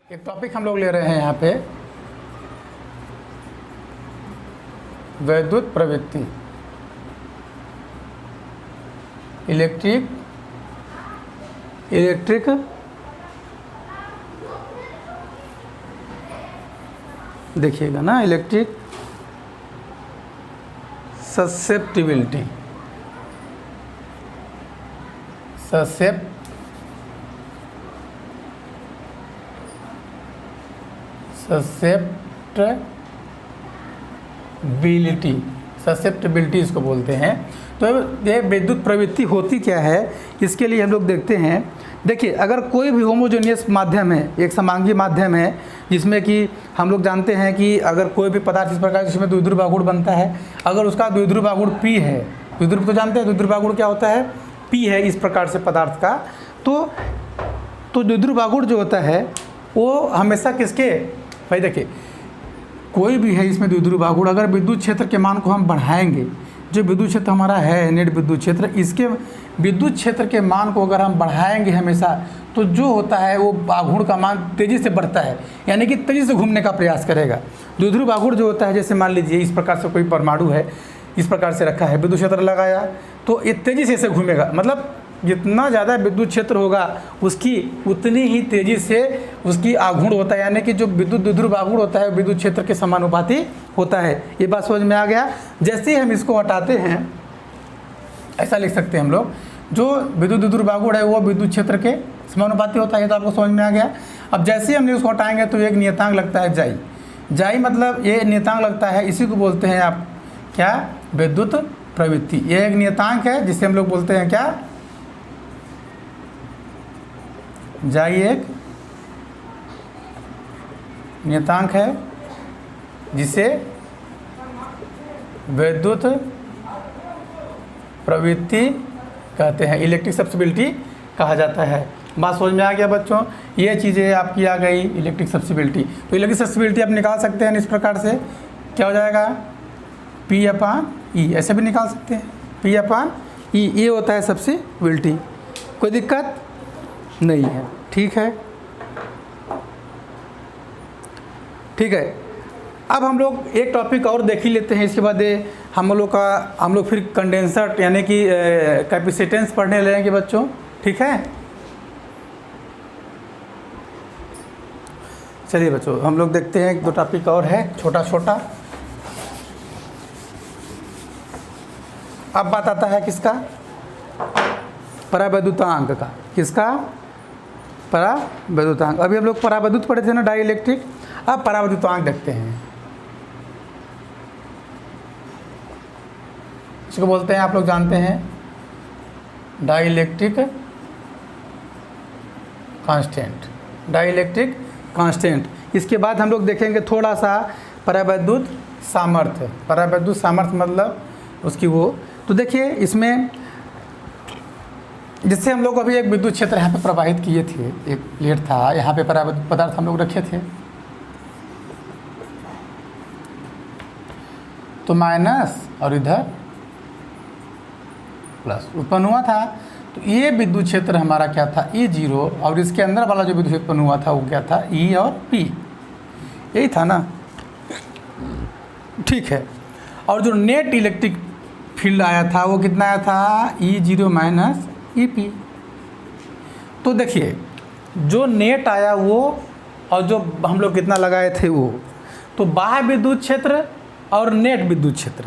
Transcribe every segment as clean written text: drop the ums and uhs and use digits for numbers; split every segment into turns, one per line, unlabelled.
एक टॉपिक हम लोग ले रहे हैं यहाँ पे, वैद्युत प्रवृत्ति, इलेक्ट्रिक देखिएगा ना, इलेक्ट्रिक ससेप्टिबिलिटी, ससेप्टिबिलिटी इसको बोलते हैं। तो ये विद्युत प्रवृत्ति होती क्या है, इसके लिए हम लोग देखते हैं। देखिए, अगर कोई भी होमोजेनियस माध्यम है, एक समांगी माध्यम है, जिसमें कि हम लोग जानते हैं कि अगर कोई भी पदार्थ इस प्रकार जिसमें द्विध्रुव आघूर्ण बनता है, अगर उसका द्विध्रुव आघूर्ण P है, द्विध्रुव तो जानते हैं द्विध्रुव आघूर्ण क्या होता है, P है इस प्रकार से पदार्थ का, तो द्विध्रुव आघूर्ण जो होता है वो हमेशा किसके, भाई देखिए कोई भी है इसमें द्विध्रुव आघूर्ण, अगर विद्युत क्षेत्र के मान को हम बढ़ाएंगे, जो विद्युत क्षेत्र हमारा है नेट विद्युत क्षेत्र, इसके विद्युत क्षेत्र के मान को अगर हम बढ़ाएंगे हमेशा, तो जो होता है वो आघूर्ण का मान तेज़ी से बढ़ता है, यानी कि तेज़ी से घूमने का प्रयास करेगा। द्विध्रुव आघूर्ण जो होता है, जैसे मान लीजिए इस प्रकार से कोई परमाणु है, इस प्रकार से रखा है, विद्युत क्षेत्र लगाया तो ये तेज़ी से इसे घूमेगा, मतलब जितना ज़्यादा विद्युत क्षेत्र होगा उसकी उतनी ही तेज़ी से उसकी आघूर्ण होता है, यानी कि जो द्विध्रुव आघूर्ण होता है विद्युत क्षेत्र के समानुपाती होता है। ये बात समझ में आ गया। जैसे ही हम इसको हटाते हैं, ऐसा लिख सकते हैं हम लोग, जो द्विध्रुव आघूर्ण है वो विद्युत क्षेत्र के समानुपाती होता है, तो आपको समझ में आ गया। अब जैसे ही हमने उसको हटाएंगे तो एक नियतांक लगता है जाई, मतलब ये नियतांक लगता है, इसी को बोलते हैं आप क्या, विद्युत प्रवृत्ति। ये एक नियतांक है जिसे हम लोग बोलते हैं क्या, जाई एक नियतांक है जिसे विद्युत प्रवृत्ति कहते हैं, इलेक्ट्रिक सब्सिबिलिटी कहा जाता है। बात समझ में आ गया बच्चों, ये चीज़ें आपकी आ गई इलेक्ट्रिक सब्सिबिलिटी। तो इलेक्ट्रिक सब्सिबिलिटी आप निकाल सकते हैं इस प्रकार से, क्या हो जाएगा, P/E, ऐसे भी निकाल सकते हैं, P/E, ये होता है सब्सिबिलिटी। कोई दिक्कत नहीं है, ठीक है। अब हम लोग एक टॉपिक और देख ही लेते हैं, इसके बाद हम लोग फिर कंडेंसर यानी कि कैपेसिटेंस पढ़ने लगेंगे बच्चों, ठीक है। चलिए बच्चों, हम लोग देखते हैं, एक दो टॉपिक और है छोटा। अब बात आता है किसका, परावैद्युतांक का। किसका, परावैद्युतांक। अभी हम लोग परावैद्युत पढ़े थे ना, डाई इलेक्ट्रिक। अब परावैद्युतांक देखते हैं, इसको बोलते हैं, आप लोग जानते हैं, डाई इलेक्ट्रिक कांस्टेंट। इसके बाद हम लोग देखेंगे थोड़ा सा परावैद्युत सामर्थ्य। परावैद्युत सामर्थ्य मतलब उसकी वो, तो देखिए इसमें जिससे हम लोग अभी एक विद्युत क्षेत्र यहाँ पे प्रवाहित किए थे, एक प्लेट था, यहाँ पे परावैद्युत पदार्थ हम लोग रखे थे, तो माइनस और इधर प्लस उत्पन्न हुआ था। तो ये विद्युत क्षेत्र हमारा क्या था, E0, और इसके अंदर वाला जो विद्युत उत्पन्न हुआ था वो क्या था, E और P, यही था ना, ठीक है। और जो नेट इलेक्ट्रिक फील्ड आया था वो कितना आया था, E0 माइनस EP। तो देखिए जो नेट आया वो, और जो हम लोग कितना लगाए थे वो, तो बाह्य विद्युत क्षेत्र और नेट विद्युत क्षेत्र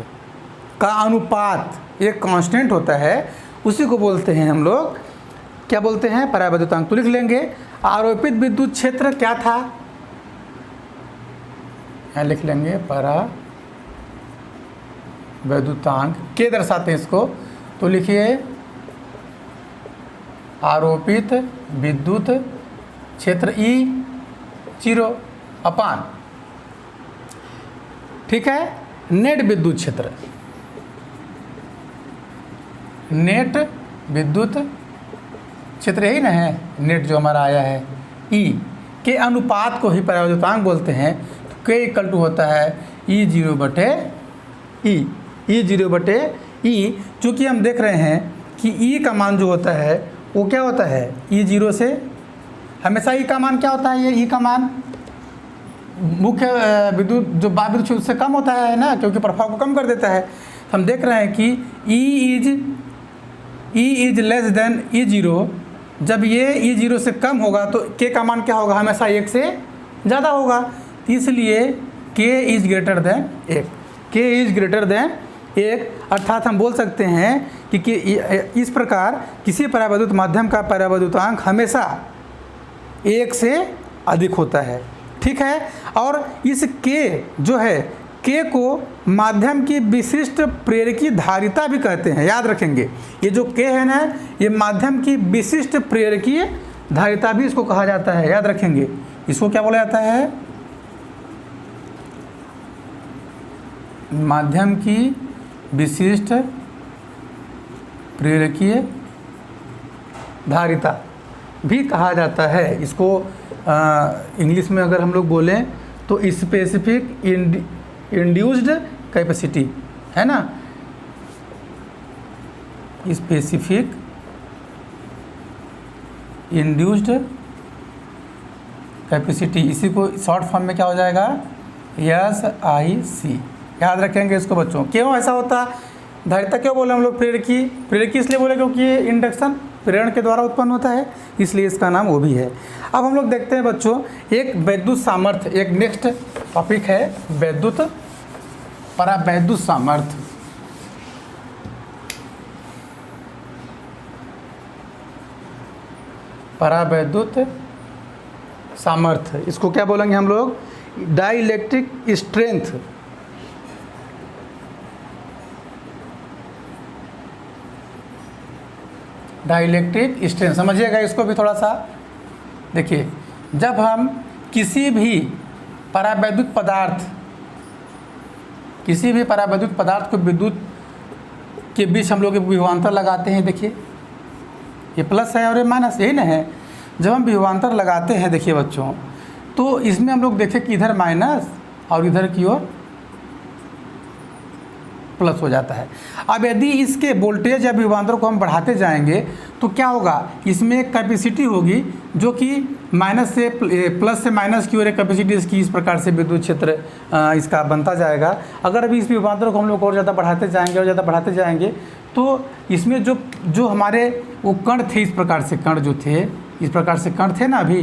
का अनुपात एक कांस्टेंट होता है, उसी को बोलते हैं हम लोग, क्या बोलते हैं, परावैद्युतांक। तो लिख लेंगे, आरोपित विद्युत क्षेत्र क्या था, यहाँ लिख लेंगे परावैद्युतांक के दर्शाते हैं इसको, तो लिखिए आरोपित विद्युत क्षेत्र E0 अपान, ठीक है, नेट विद्युत क्षेत्र, नेट विद्युत क्षेत्र यही ना है, नेट जो हमारा आया है E के अनुपात को ही परावैद्युतांक बोलते हैं। तो K इक्वल टू होता है E0 बटे E, चूँकि हम देख रहे हैं कि E का मान जो होता है वो क्या होता है, E0 से हमेशा ई का मान क्या होता है, ये ई का मान मुख्य विद्युत जो बाह्य विद्युत क्षेत्र उससे कम होता है ना, क्योंकि प्रभाव को कम कर देता है। हम देख रहे हैं कि E is less than E zero, जब ये ई जीरो से कम होगा तो के का मान क्या होगा, हमेशा 1 से ज़्यादा होगा। इसलिए के इज ग्रेटर देन 1, के इज ग्रेटर देन 1, अर्थात हम बोल सकते हैं कि इस प्रकार किसी परावैद्युत माध्यम का परावैद्युतांक हमेशा 1 से अधिक होता है। ठीक है, और इस के जो है, के को माध्यम की विशिष्ट प्रेरकी धारिता भी कहते हैं, याद रखेंगे। ये जो के है ना, ये माध्यम की विशिष्ट प्रेरकी धारिता भी इसको कहा जाता है, याद रखेंगे। इसको क्या बोला जाता है, माध्यम की विशिष्ट प्रेरकीय धारिता भी कहा जाता है। इसको इंग्लिश में अगर हम लोग बोलें तो स्पेसिफिक इंड्यूस्ड कैपेसिटी है ना, स्पेसिफिक इंड्यूस्ड कैपेसिटी, इसी को शॉर्ट फॉर्म में क्या हो जाएगा, SIC। याद रखेंगे इसको बच्चों। क्यों ऐसा होता, धारिता क्यों बोले हम लोग, प्रेरकी, प्रेरकी इसलिए बोले क्योंकि ये इंडक्शन प्रेरण के द्वारा उत्पन्न होता है, इसलिए इसका नाम वो भी है। अब हम लोग देखते हैं बच्चों एक वैद्युत सामर्थ्य, एक नेक्स्ट टॉपिक है वैद्युत परावैद्युत सामर्थ्य। परावैद्युत सामर्थ्य, इसको क्या बोलेंगे हम लोग, डाइलेक्ट्रिक स्ट्रेंथ। डाइलेक्ट्रिक स्ट्रेंथ समझिएगा इसको भी थोड़ा सा। देखिए, जब हम किसी भी परावैद्युत पदार्थ को विद्युत के बीच हम लोग विभवांतर लगाते हैं, देखिए ये प्लस है और ये माइनस, यही ना है। जब हम विभवांतर लगाते हैं देखिए बच्चों, तो इसमें हम लोग देखें कि इधर माइनस और इधर की ओर प्लस हो जाता है। अब यदि इसके वोल्टेज या विभवांतर को हम बढ़ाते जाएंगे तो क्या होगा, इसमें एक कैपेसिटी होगी जो कि माइनस से प्लस से माइनस की ओर एक कैपेसिटी इसकी इस प्रकार से विद्युत क्षेत्र इसका बनता जाएगा। अगर अभी इस विभवांतर को हम लोग और ज़्यादा बढ़ाते जाएंगे तो इसमें जो हमारे वो कण थे, इस प्रकार से कण जो थे, इस प्रकार से कण थे ना, अभी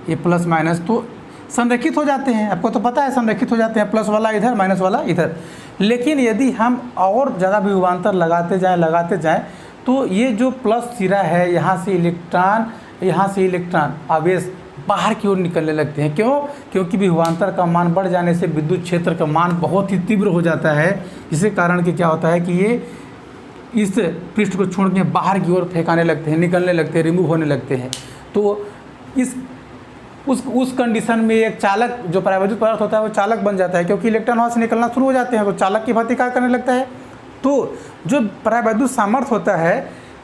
ये प्लस माइनस तो संरेखित हो जाते हैं, आपको तो पता है संरेखित हो जाते हैं, प्लस वाला इधर माइनस वाला इधर। लेकिन यदि हम और ज़्यादा विभवांतर लगाते जाएं तो ये जो प्लस सिरा है, यहाँ से इलेक्ट्रॉन आवेश बाहर की ओर निकलने लगते हैं। क्यों? क्योंकि विभवांतर का मान बढ़ जाने से विद्युत क्षेत्र का मान बहुत ही तीव्र हो जाता है। इसी कारण कि क्या होता है कि ये इस पृष्ठ को छोड़ के बाहर की ओर फेंकाने लगते हैं, निकलने लगते हैं, रिमूव होने लगते हैं। तो उस कंडीशन में एक चालक जो परावैद्युत पदार्थ होता है वो चालक बन जाता है, क्योंकि इलेक्ट्रॉन वहाँ से निकलना शुरू हो जाते हैं तो चालक की भांति कार्य करने लगता है। तो जो परावैद्युत सामर्थ्य होता है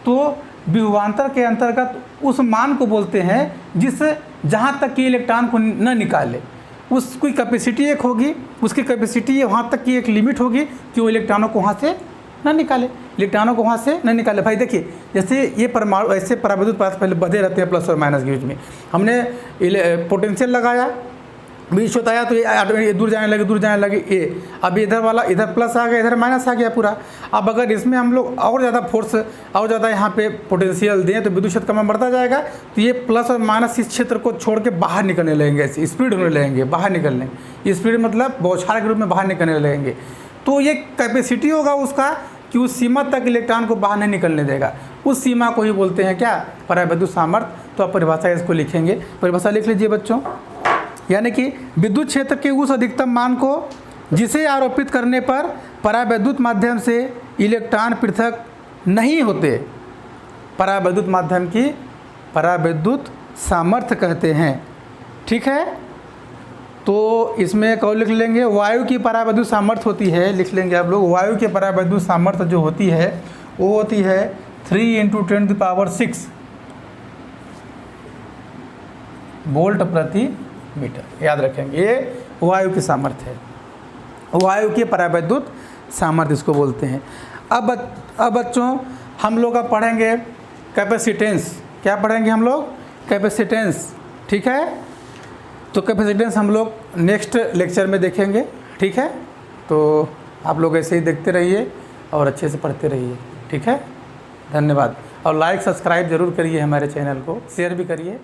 तो विभवांतर के अंतर्गत उस मान को बोलते हैं जहाँ तक कि इलेक्ट्रॉन को न निकाले, उसकी कैपेसिटी एक होगी, उसकी कैपेसिटी वहाँ तक की एक लिमिट होगी कि वो इलेक्ट्रॉनों को वहाँ से न निकाले, भाई देखिए, जैसे ये परमाणु ऐसे परावैद्युत पदार्थ पहले बधे रहते हैं प्लस और माइनस के बीच में। हमने पोटेंशियल लगाया, बीच बताया तो ये दूर जाने लगे ये, अब इधर वाला इधर प्लस आ गया, इधर माइनस आ गया पूरा। अब अगर इसमें हम लोग और ज़्यादा फोर्स और ज़्यादा यहाँ पे पोटेंशियल दें तो विद्युत क्षेत्र का मान बढ़ता जाएगा, तो ये प्लस और माइनस इस क्षेत्र को छोड़ के बाहर निकलने लगेंगे, ऐसे स्पीड होने लगेंगे, बाहर निकलने, स्पीड मतलब बौछार के रूप में बाहर निकलने लगेंगे। तो ये कैपेसिटी होगा उसका कि उस सीमा तक इलेक्ट्रॉन को बाहर नहीं निकलने देगा, उस सीमा को ही बोलते हैं क्या, परावैद्युत सामर्थ्य। तो आप परिभाषा इसको लिखेंगे, परिभाषा लिख लीजिए बच्चों, यानी कि विद्युत क्षेत्र के उस अधिकतम मान को जिसे आरोपित करने पर परावैद्युत माध्यम से इलेक्ट्रॉन पृथक नहीं होते, परावैद्युत माध्यम की परावैद्युत सामर्थ्य कहते हैं। ठीक है, तो इसमें एक और लिख लेंगे, वायु की परावैद्युत सामर्थ्य होती है, लिख लेंगे आप लोग, वायु की परावैद्युत सामर्थ्य जो होती है वो होती है 3 × 10⁶ वोल्ट प्रति मीटर। याद रखेंगे, ये वायु की सामर्थ्य है, वायु की परावैद्युत सामर्थ्य इसको बोलते हैं। अब बच्चों हम लोग अब पढ़ेंगे कैपेसिटेंस। क्या पढ़ेंगे हम लोग? कैपेसिटेंस। ठीक है। तो कैपेसिटेंस हम लोग नेक्स्ट लेक्चर में देखेंगे, ठीक है। तो आप लोग ऐसे ही देखते रहिए और अच्छे से पढ़ते रहिए, ठीक है। धन्यवाद। और लाइक सब्सक्राइब ज़रूर करिए, हमारे चैनल को शेयर भी करिए।